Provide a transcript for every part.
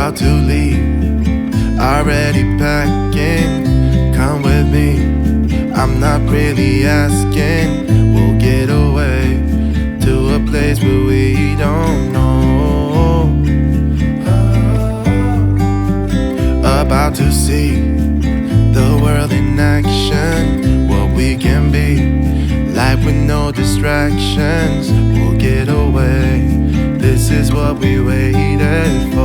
About to leave, already packing. Come with me, I'm not really asking. We'll get away to a place where we don't know. About to see the world in action, what we can be, life with no distractions. We'll get away, this is what we waited for.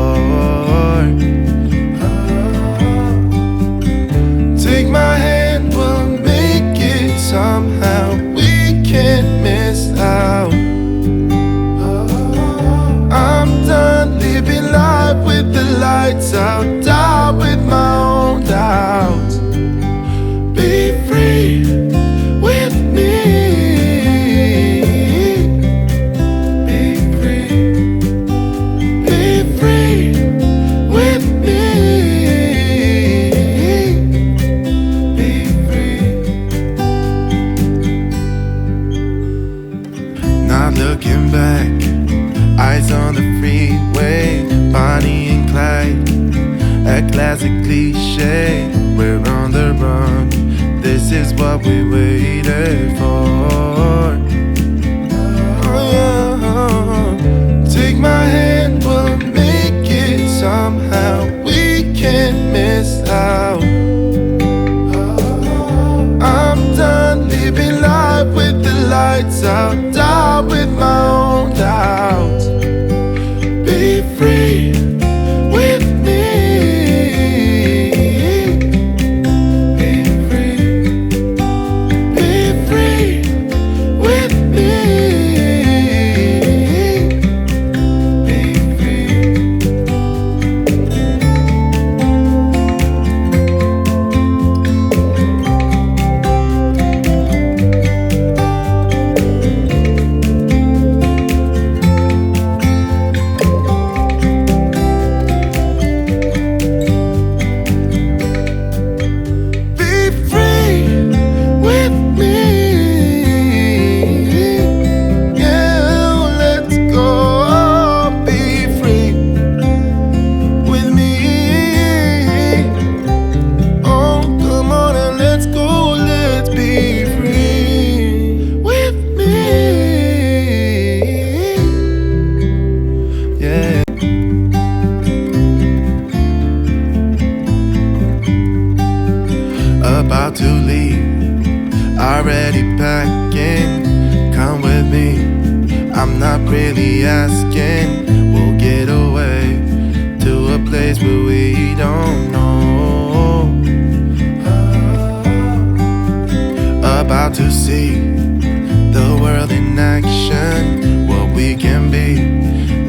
Take my hand, we'll make it somehow. We can't miss out. I'm done living life with the lights out, die with my own doubts. Be free with me. Be free. Be free with me. Be free. Not looking back, eyes on the freeway, Bonnie and Clyde, a classic cliche. We're on the run, this is what we waited for. Oh yeah. Take my hand, we'll make it somehow. We can't miss out. I'm done living life with the lights out, die with my own doubts. Be free with me. Be free. Be free with me. Be free. About to leave, already packing. Come with me, I'm not really asking. We'll get away to a place where we don't know. About to see the world in action, what we can be,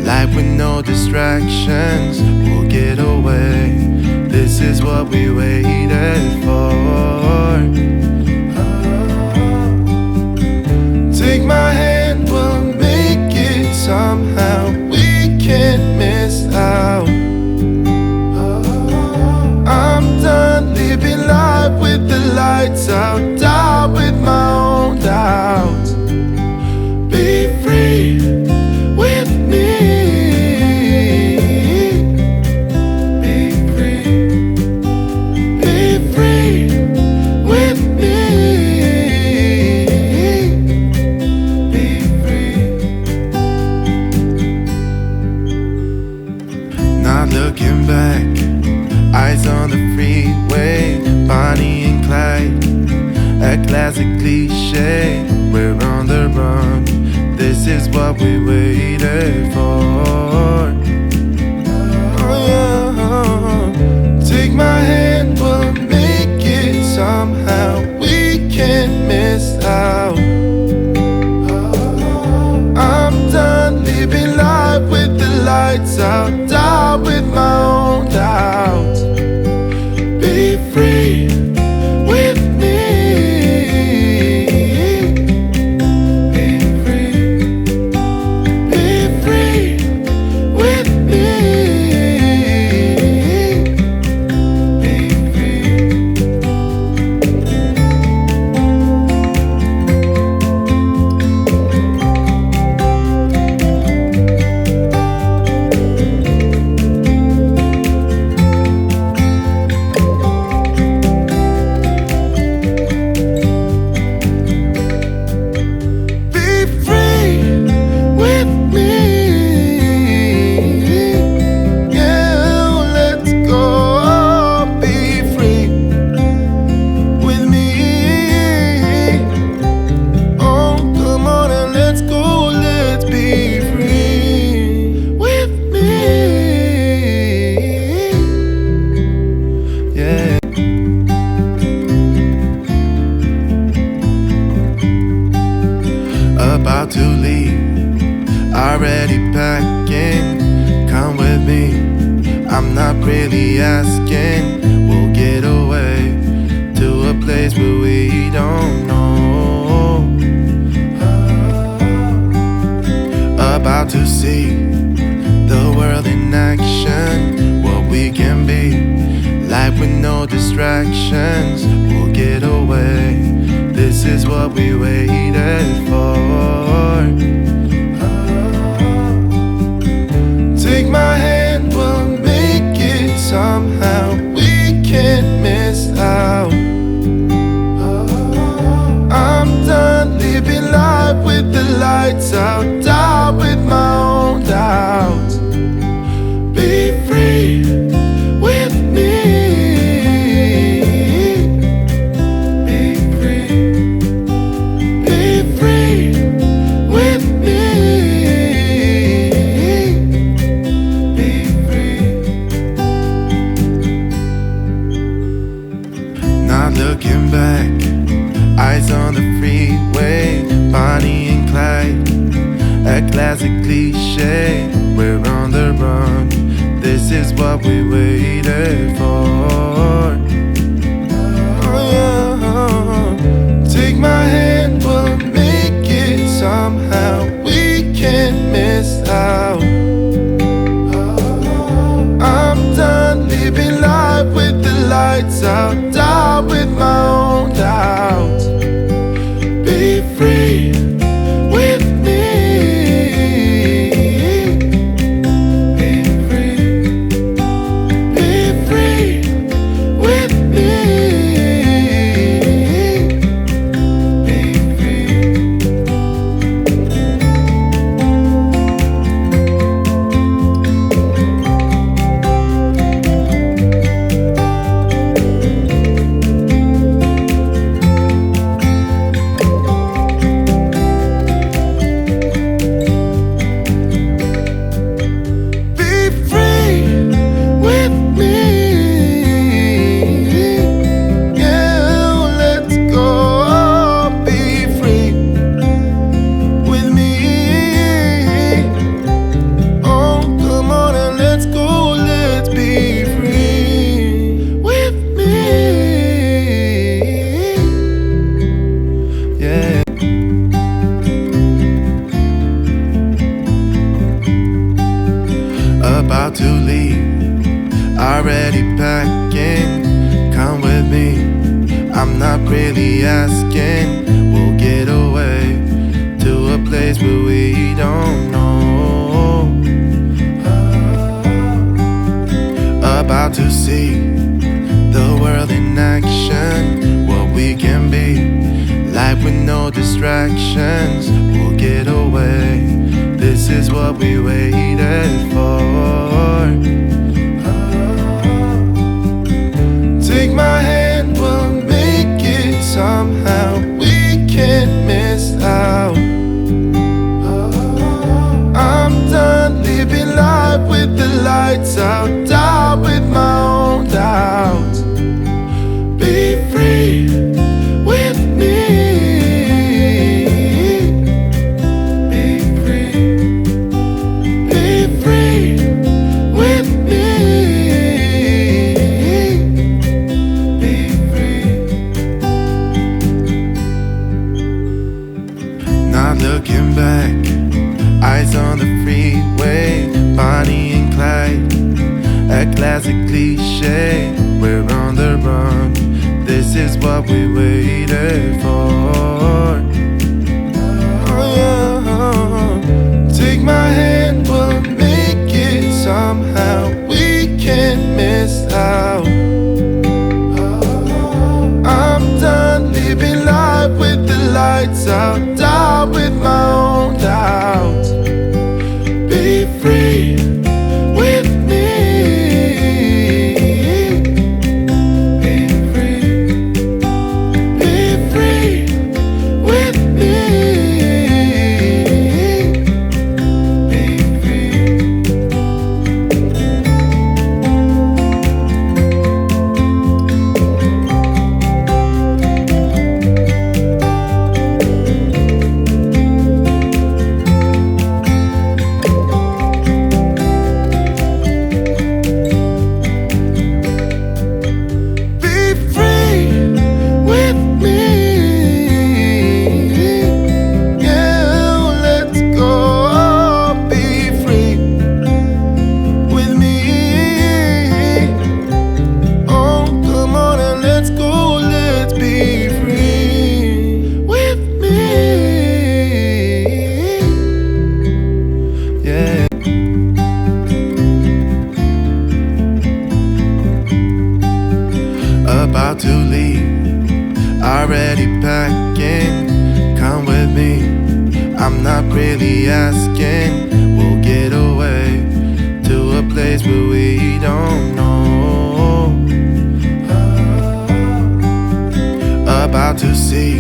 life with no distractions. We'll get away, this is what we waited for. Take my hand, we'll make it somehow. We can't miss out. I'm done living life with the lights out, die with my own doubts. Be free with me. Looking back, eyes on the freeway, Bonnie and Clyde, a classic cliche. We're on the run, this is what we waited for. Oh yeah. Take my hand, we'll make it somehow. We can't miss out. I'm done living life with the lights out, die with my own doubts. Be free with me. About to leave, already packing. Come with me, I'm not really asking. We'll get away to a place where we don't know. About to see the world in action, what we can be, life with no distractions. We'll get away, this is what we waited for. Take my hand, we'll make it somehow. We can't miss out. I'm done living life with the lights out, down with my own doubts. Be free with me. Be free. Be free with me. Be free. Not looking back, eyes on the freeway, Bonnie and Clyde, a classic cliche. We're on the run, this is what we waited for. Oh, yeah. Take my hand, we'll make it somehow. We can't miss out. I'm done living life with the lights out, down with my own doubts. Be free with me. Be free. Be free with me. Be free. About to leave, already packing. Come with me, I'm not really asking. We'll get away to a place where we don't know. About to see the world in action, what we can be, life with no distractions. We'll get away, this is what we waited for. Take my hand, we'll make it somehow. We can't miss out. I'm done living life with the lights out, down with my own doubts. Be free with me. Looking back, eyes on the freeway, Bonnie and Clyde, a classic cliche. We're on the run, this is what we waited for. Oh, yeah. Take my hand, we'll make it somehow. We can't miss out. I'm done living life with the lights out, down with my own doubts. Be free with me. Be free. Be free with me. Be free. I'm not really asking. We'll get away to a place where we don't know. About to see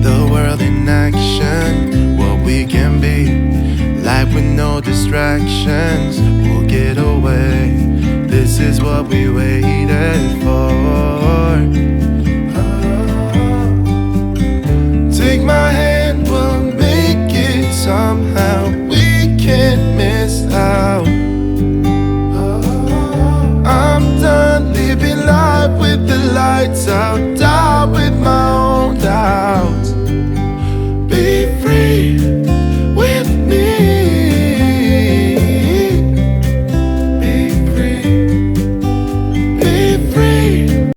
the world in action, what we can be, life with no distractions. We'll get away, this is what we wait